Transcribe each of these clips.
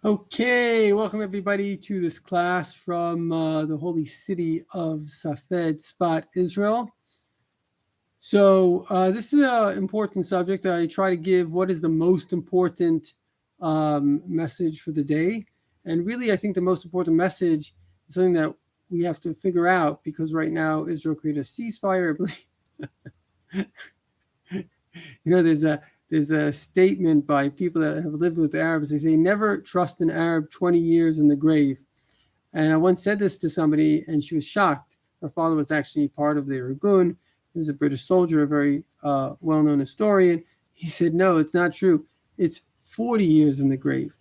Okay, welcome everybody to this class from the holy city of Safed, Sfat, Israel. So this is an important subject. I try to give what is the most important message for the day. And really, I think the most important message is something that we have to figure out because right now Israel created a ceasefire. There's a statement by people that have lived with Arabs. They say, never trust an Arab 20 years in the grave. And I once said this to somebody, and she was shocked. Her father was actually part of the Irgun. He was a British soldier, a very well-known historian. He said, no, it's not true. It's 40 years in the grave.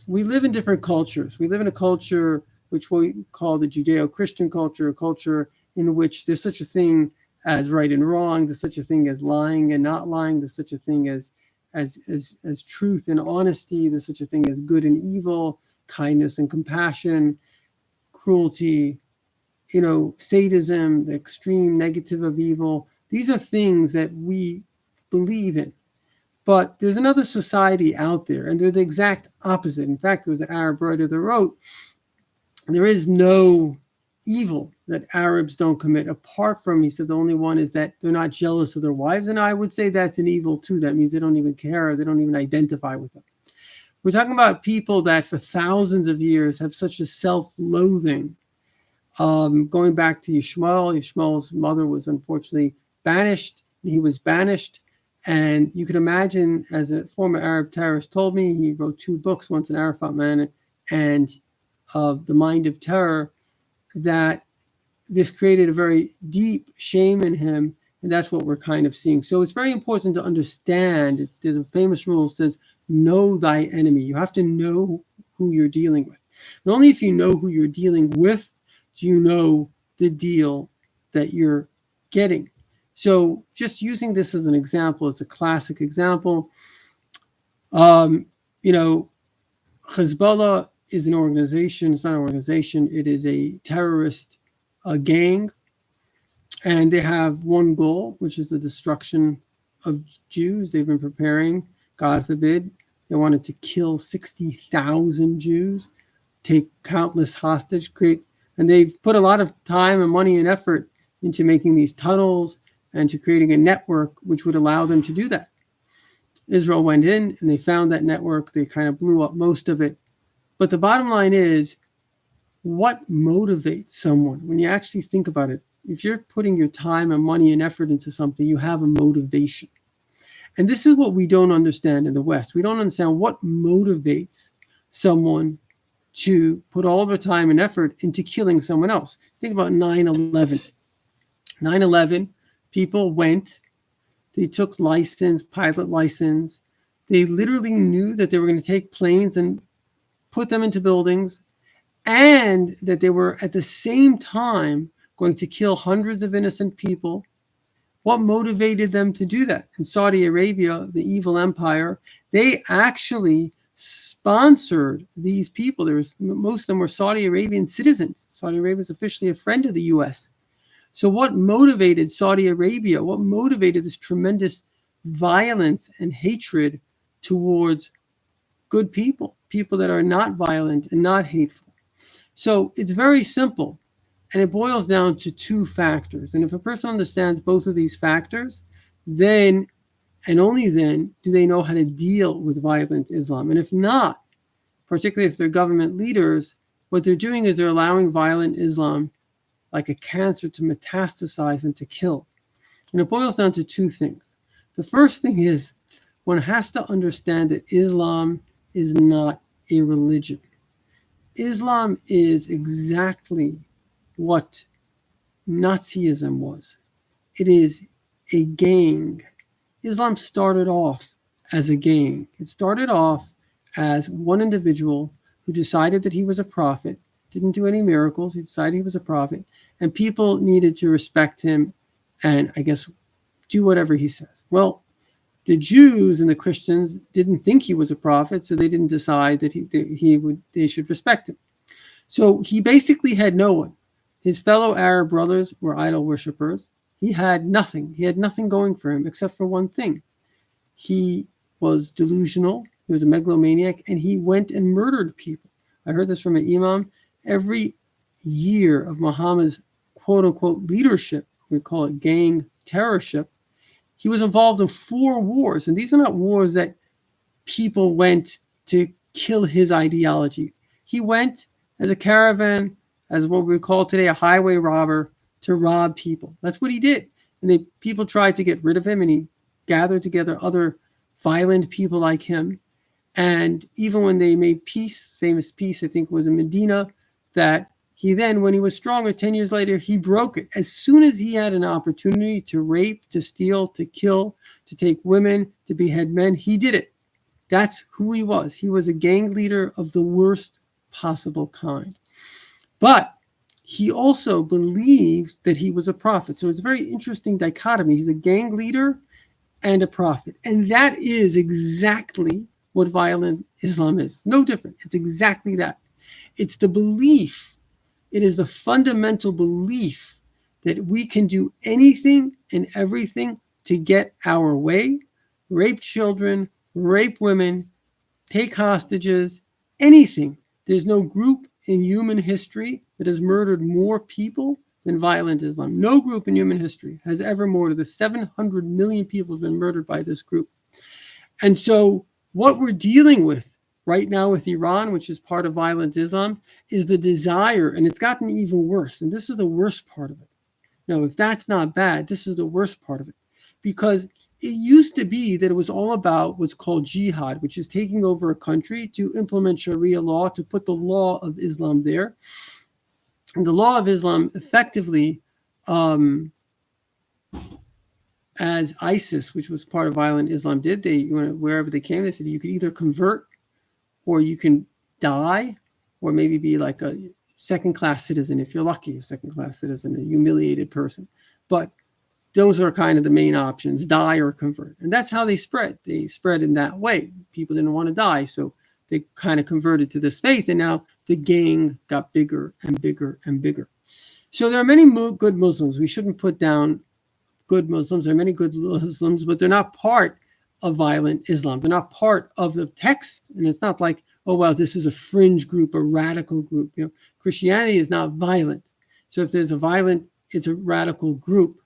We live in different cultures. We live in a culture which we call the Judeo-Christian culture, a culture in which there's such a thing as right and wrong, there's such a thing as lying and not lying, there's such a thing as truth and honesty, there's such a thing as good and evil, kindness and compassion, cruelty, sadism, the extreme negative of evil. These are things that we believe in. But there's another society out there, and they're the exact opposite. In fact, there was an Arab writer that wrote, there is no evil that Arabs don't commit, apart from, he said, the only one is that they're not jealous of their wives. And I would say that's an evil too. That means they don't even care, they don't even identify with them. We're talking about people that for thousands of years have such a self-loathing. Going back to Yishmael's mother was unfortunately banished. He was banished. And you can imagine, as a former Arab terrorist told me, he wrote 2 books, once an Arafat Man and The Mind of Terror, that this created a very deep shame in him. And that's what we're kind of seeing. So it's very important to understand. There's a famous rule that says, know thy enemy. You have to know who you're dealing with. And only if you know who you're dealing with do you know the deal that you're getting. So just using this as an example, it's a classic example. Hezbollah is an organization. It's not an organization. It is a terrorist gang. And they have one goal, which is the destruction of Jews. They've been preparing, God forbid, they wanted to kill 60,000 Jews, take countless hostage, and they've put a lot of time and money and effort into making these tunnels and to creating a network which would allow them to do that. Israel went in and they found that network. They kind of blew up most of it. But the bottom line is, what motivates someone? When you actually think about it, if you're putting your time and money and effort into something, you have a motivation. And this is what we don't understand in the West. We don't understand what motivates someone to put all their time and effort into killing someone else. Think about 9/11. 9/11, people went, they took pilot license. They literally knew that they were going to take planes and put them into buildings, and that they were at the same time going to kill hundreds of innocent people. What motivated them to do that? In Saudi Arabia, the evil empire, they actually sponsored these people. Most of them were Saudi Arabian citizens. Saudi Arabia is officially a friend of the U.S. So what motivated Saudi Arabia? What motivated this tremendous violence and hatred towards good people that are not violent and not hateful? So it's very simple, and it boils down to 2 factors. And if a person understands both of these factors, then and only then do they know how to deal with violent Islam. And if not, particularly if they're government leaders, what they're doing is they're allowing violent Islam like a cancer to metastasize and to kill. And it boils down to 2 things. The first thing is, one has to understand that Islam is not a religion. Islam is exactly what Nazism was. It is a gang. Islam started off as a gang. It started off as one individual who decided that he was a prophet, didn't do any miracles, he decided he was a prophet, and people needed to respect him and, I guess, do whatever he says. Well, the Jews and the Christians didn't think he was a prophet, so they didn't decide that they should respect him. So he basically had no one. His fellow Arab brothers were idol worshippers. He had nothing. He had nothing going for him except for one thing. He was delusional. He He was a megalomaniac, and he went and murdered people. I heard this from an imam. Every year of Muhammad's quote-unquote leadership, we call it gang terrorship, he was involved in 4 wars. And these are not wars that people went to kill his ideology. He went as a caravan, as what we call today a highway robber, to rob people. That's what he did. And people tried to get rid of him, and he gathered together other violent people like him. And even when they made peace, famous peace, I think was in Medina, that he then, when he was stronger, 10 years later, he broke it. As soon as he had an opportunity to rape, to steal, to kill, to take women, to behead men, he did it. That's who he was. He was a gang leader of the worst possible kind. But he also believed that he was a prophet. So it's a very interesting dichotomy. He's a gang leader and a prophet. And that is exactly what violent Islam is. No different. It's exactly that. It's the belief. It is the fundamental belief that we can do anything and everything to get our way, rape children, rape women, take hostages, anything. There's no group in human history that has murdered more people than violent Islam. No group in human history has ever murdered. The 700 million people have been murdered by this group. And so what we're dealing with right now with Iran, which is part of violent Islam, is the desire, and it's gotten even worse. And this is the worst part of it. Now, if that's not bad, this is the worst part of it. Because it used to be that it was all about what's called jihad, which is taking over a country to implement Sharia law, to put the law of Islam there. And the law of Islam effectively, as ISIS, which was part of violent Islam, did, wherever they came, they said you could either convert or you can die, or maybe be like a second-class citizen, if you're lucky, a second-class citizen, a humiliated person. But those are kind of the main options, die or convert. And that's how they spread. They spread in that way. People didn't want to die, so they kind of converted to this faith, and now the gang got bigger and bigger and bigger. So there are many good Muslims. We shouldn't put down good Muslims. There are many good Muslims, but they're not part of violent Islam. They're not part of the text, and it's not like, oh, well, this is a fringe group, a radical group. Christianity is not violent. So if there's a violent, it's a radical group,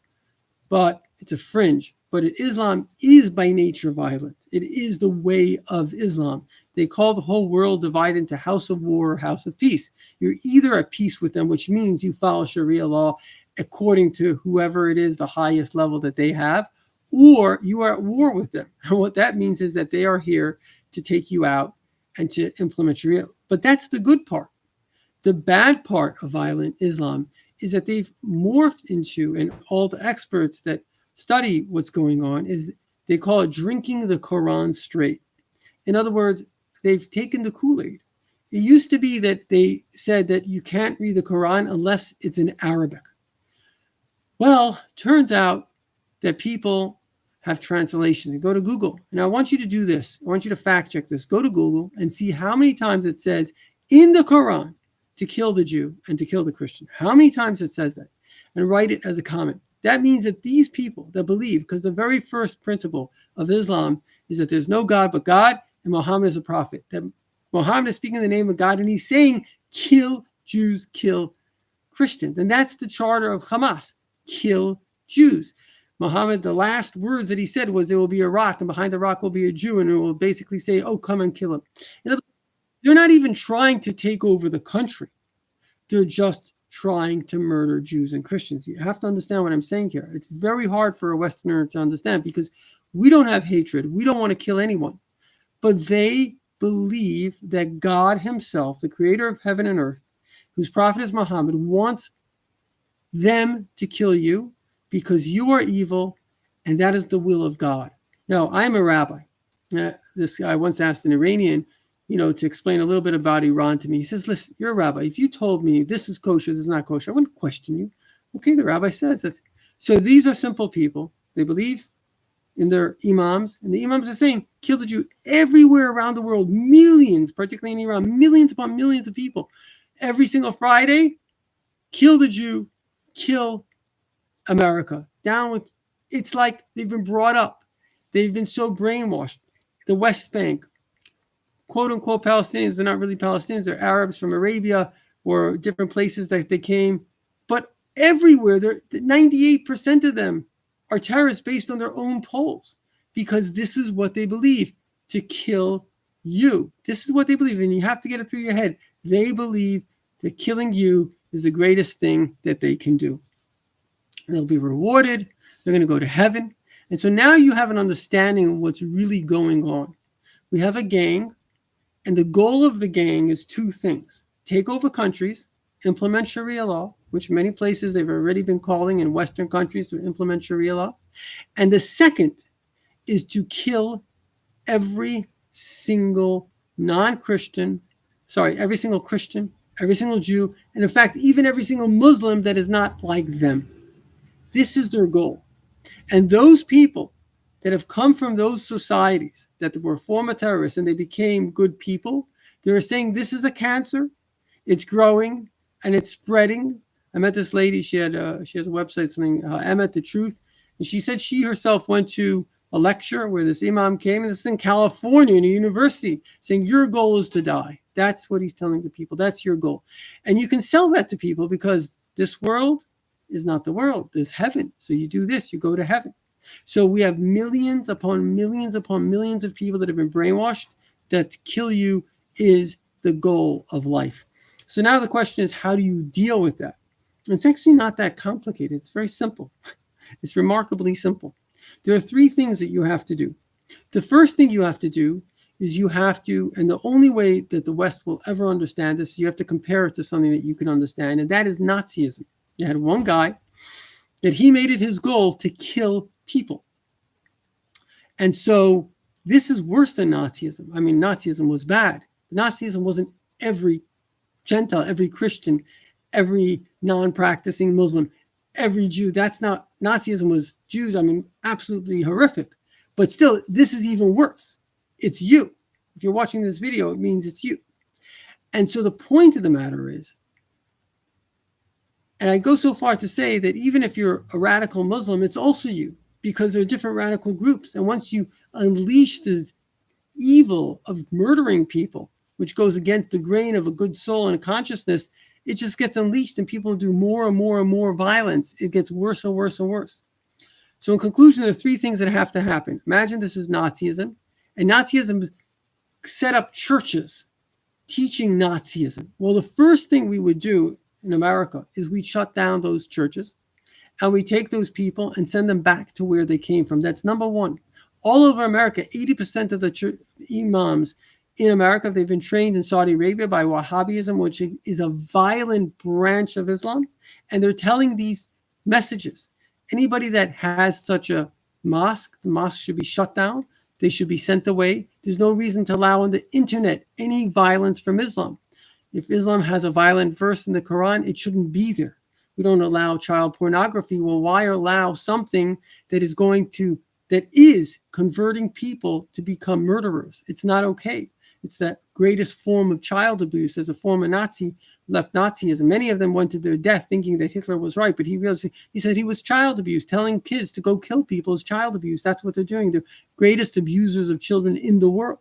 but it's a fringe. But Islam is by nature violent. It is the way of Islam. They call the whole world divided into house of war or house of peace. You're either at peace with them, which means you follow Sharia law according to whoever it is, the highest level that they have, or you are at war with them. And what that means is that they are here to take you out and to implement Sharia. But that's the good part. The bad part of violent Islam is that they've morphed into, and all the experts that study what's going on, is they call it drinking the Quran straight. In other words, they've taken the Kool-Aid. It used to be that they said that you can't read the Quran unless it's in Arabic. Well, turns out that people have translations. And go to Google. And I want you to do this. I want you to fact check this. Go to Google and see how many times it says in the Quran to kill the Jew and to kill the Christian. How many times it says that? And write it as a comment. That means that these people that believe, because the very first principle of Islam is that there's no God but God, and Muhammad is a prophet. That Muhammad is speaking in the name of God, and he's saying, kill Jews, kill Christians. And that's the charter of Hamas, kill Jews. Muhammad, the last words that he said was, there will be a rock, and behind the rock will be a Jew, and it will basically say, oh, come and kill him. In other words, they're not even trying to take over the country. They're just trying to murder Jews and Christians. You have to understand what I'm saying here. It's very hard for a Westerner to understand because we don't have hatred. We don't want to kill anyone. But they believe that God himself, the creator of heaven and earth, whose prophet is Muhammad, wants them to kill you because you are evil, and that is the will of God. Now, I'm a rabbi. This guy once asked an Iranian, to explain a little bit about Iran to me. He says, listen, you're a rabbi. If you told me this is kosher, this is not kosher, I wouldn't question you. Okay, the rabbi says this. So these are simple people. They believe in their imams, and the imams are saying, kill the Jew everywhere around the world, millions, particularly in Iran, millions upon millions of people. Every single Friday, kill the Jew, kill America. Down with, it's like they've been brought up. They've been so brainwashed. The West Bank, quote unquote Palestinians. They're not really Palestinians. They're Arabs from Arabia or different places that they came. But everywhere, 98% of them are terrorists based on their own polls, because this is what they believe, to kill you. This is what they believe, and you have to get it through your head. They believe that killing you is the greatest thing that they can do. They'll be rewarded. They're going to go to heaven. And so now you have an understanding of what's really going on. We have a gang, and the goal of the gang is two things: take over countries, implement Sharia law, which many places they've already been calling in Western countries to implement Sharia law. And the second is to kill every single non-Christian, every single Christian, every single Jew, and in fact, even every single Muslim that is not like them. This is their goal. And those people that have come from those societies that were former terrorists and they became good people, they're saying this is a cancer, it's growing, and it's spreading. I met this lady, she has a website, something, Emet the Truth, and she said she herself went to a lecture where this imam came, and this is in California in a university, saying your goal is to die. That's what he's telling the people. That's your goal. And you can sell that to people because this world is not the world. There's heaven. So you do this, you go to heaven. So we have millions upon millions upon millions of people that have been brainwashed that to kill you is the goal of life. So now the question is, how do you deal with that? And it's actually not that complicated. It's very simple. It's remarkably simple. There are three things that you have to do. The first thing you have to do is you have to, and the only way that the West will ever understand this, you have to compare it to something that you can understand, and that is Nazism. You had one guy that he made it his goal to kill people. And so this is worse than Nazism. I mean, Nazism was bad. Nazism wasn't every Gentile, every Christian, every non-practicing Muslim, every Jew. That's not, Nazism was Jews. I mean, absolutely horrific. But still, this is even worse. It's you. If you're watching this video, it means it's you. And so the point of the matter is, and I go so far to say that even if you're a radical Muslim, it's also you, because there are different radical groups. And once you unleash this evil of murdering people, which goes against the grain of a good soul and a consciousness, it just gets unleashed and people do more and more and more violence. It gets worse and worse and worse. So in conclusion, there are three things that have to happen. Imagine this is Nazism, and Nazism set up churches teaching Nazism. Well, the first thing we would do in America is we shut down those churches and we take those people and send them back to where they came from. That's number one. All over America, 80% of the imams in America, they've been trained in Saudi Arabia by Wahhabism, which is a violent branch of Islam. And they're telling these messages. Anybody that has such a mosque, the mosque should be shut down. They should be sent away. There's no reason to allow on the internet any violence from Islam. If Islam has a violent verse in the Quran, it shouldn't be there. We don't allow child pornography. Well, why allow something that is converting people to become murderers? It's not okay. It's that greatest form of child abuse as a form of left Nazism. Many of them went to their death thinking that Hitler was right, but he said he was child abuse. Telling kids to go kill people is child abuse. That's what they're doing. They're greatest abusers of children in the world.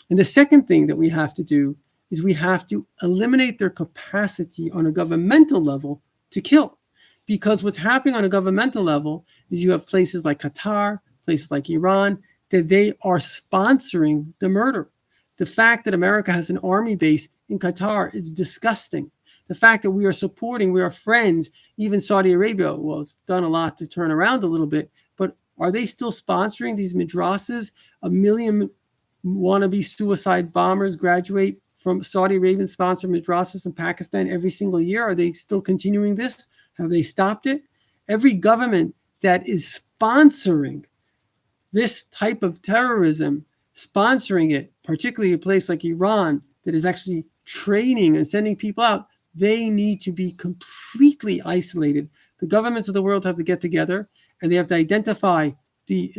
And the second thing that we have to do is we have to eliminate their capacity on a governmental level to kill. Because what's happening on a governmental level is you have places like Qatar, places like Iran, that they are sponsoring the murder. The fact that America has an army base in Qatar is disgusting. The fact that we are friends, even Saudi Arabia, well, it's done a lot to turn around a little bit, but are they still sponsoring these madrasas? 1 million wannabe suicide bombers graduate from Saudi Arabian sponsored madrasas in Pakistan every single year. Are they still continuing this? Have they stopped it? Every government that is sponsoring this type of terrorism, sponsoring it, particularly a place like Iran that is actually training and sending people out, they need to be completely isolated. The governments of the world have to get together and they have to identify the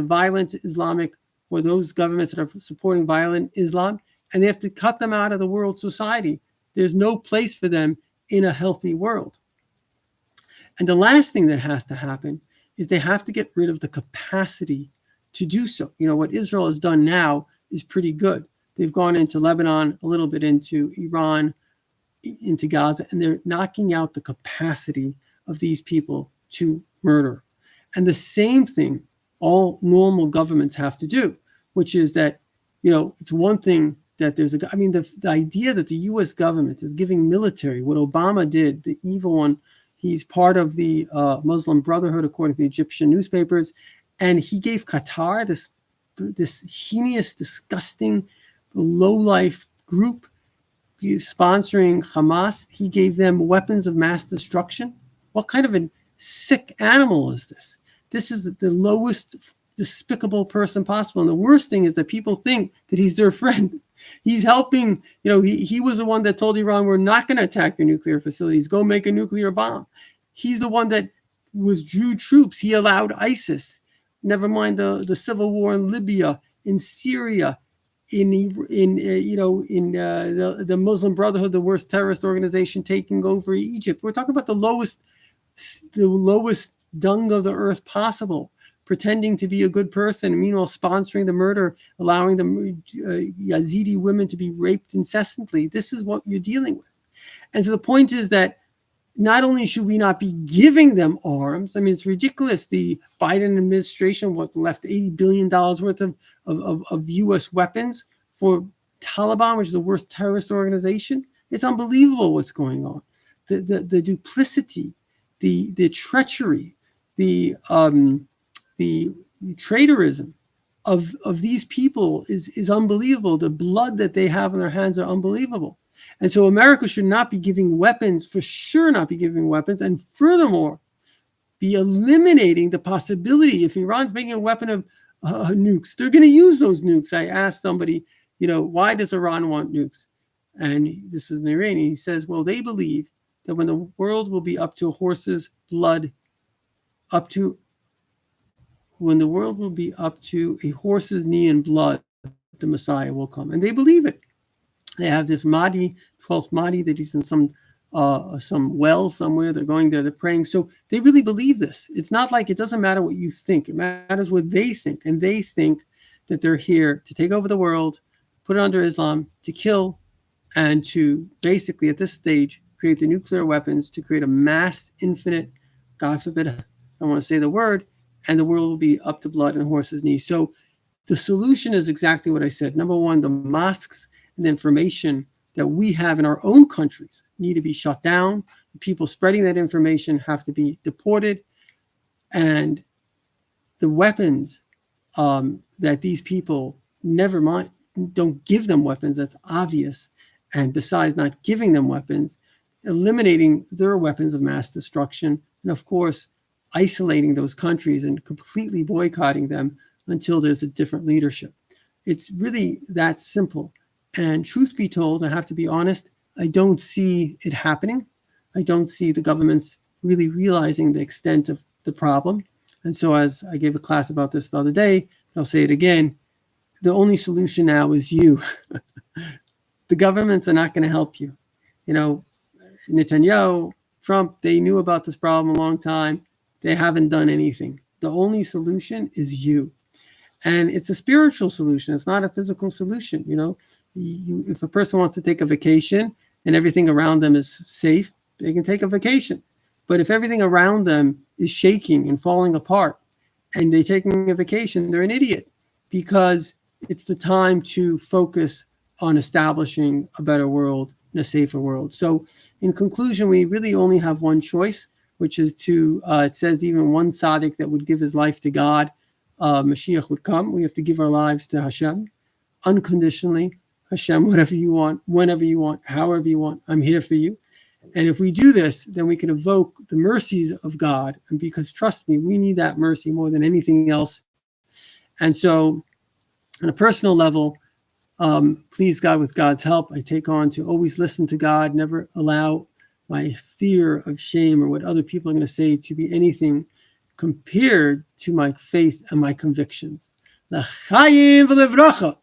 violent Islamic, or those governments that are supporting violent Islam, and they have to cut them out of the world society. There's no place for them in a healthy world. And the last thing that has to happen is they have to get rid of the capacity to do so. You know, what Israel has done now is pretty good. They've gone into Lebanon, a little bit into Iran, into Gaza, and they're knocking out the capacity of these people to murder. And the same thing all normal governments have to do, which is that, it's one thing that the idea that the U.S. government is giving military, what Obama did, the evil one, he's part of the Muslim Brotherhood, according to the Egyptian newspapers, and he gave Qatar, this heinous, disgusting, low-life group sponsoring Hamas, he gave them weapons of mass destruction. What kind of a sick animal is this? This is the lowest despicable person possible. And the worst thing is that people think that he's their friend. He's helping, he was the one that told Iran, we're not going to attack your nuclear facilities. Go make a nuclear bomb. He's the one that withdrew troops. He allowed ISIS. Never mind the civil war in Libya, in Syria, in the Muslim Brotherhood, the worst terrorist organization, taking over Egypt. We're talking about the lowest dung of the earth possible, pretending to be a good person, and meanwhile sponsoring the murder, allowing the Yazidi women to be raped incessantly. This is what you're dealing with. And so the point is that not only should we not be giving them arms, I mean, it's ridiculous. The Biden administration left $80 billion worth of U.S. weapons for Taliban, which is the worst terrorist organization. It's unbelievable what's going on. The duplicity, the treachery, the traitorism of these people is unbelievable. The blood that they have in their hands are unbelievable. And so America should not be giving weapons, for sure not be giving weapons, and furthermore, be eliminating the possibility, if Iran's making a weapon of nukes, they're going to use those nukes. I asked somebody, why does Iran want nukes? And this is an Iranian. He says, well, they believe that when the world will be up to a horse's blood, when the world will be up to a horse's knee in blood, the Messiah will come. And they believe it. They have this Mahdi, 12th Mahdi, that he's in some well somewhere. They're going there, they're praying. So they really believe this. It's not like, it doesn't matter what you think. It matters what they think. And they think that they're here to take over the world, put it under Islam, to kill, and to basically, at this stage, create the nuclear weapons, to create a mass, infinite, God forbid, I don't want to say the word, and the world will be up to blood and horse's knees. So the solution is exactly what I said. Number one, the mosques and the information that we have in our own countries need to be shut down. The people spreading that information have to be deported. And the weapons that these people, never mind, don't give them weapons, that's obvious. And besides not giving them weapons, eliminating their weapons of mass destruction, and of course, isolating those countries and completely boycotting them until there's a different leadership. It's really that simple. And truth be told, I have to be honest, I don't see it happening. I don't see the governments really realizing the extent of the problem. And so, as I gave a class about this the other day, I'll say it again, the only solution now is you. The governments are not going to help you. Netanyahu, Trump, they knew about this problem a long time. They haven't done anything. The only solution is you. And it's a spiritual solution. It's not a physical solution. If a person wants to take a vacation and everything around them is safe, they can take a vacation. But if everything around them is shaking and falling apart and they're taking a vacation, they're an idiot, because it's the time to focus on establishing a better world and a safer world. So in conclusion, we really only have one choice, which is to, it says even one tzaddik that would give his life to God, Mashiach would come. We have to give our lives to Hashem unconditionally. Hashem, whatever you want, whenever you want, however you want, I'm here for you. And if we do this, then we can evoke the mercies of God. And because, trust me, we need that mercy more than anything else. And so on a personal level, please God, with God's help, I take on to always listen to God, never allow my fear of shame or what other people are going to say to be anything compared to my faith and my convictions. L'chaim v'levracha.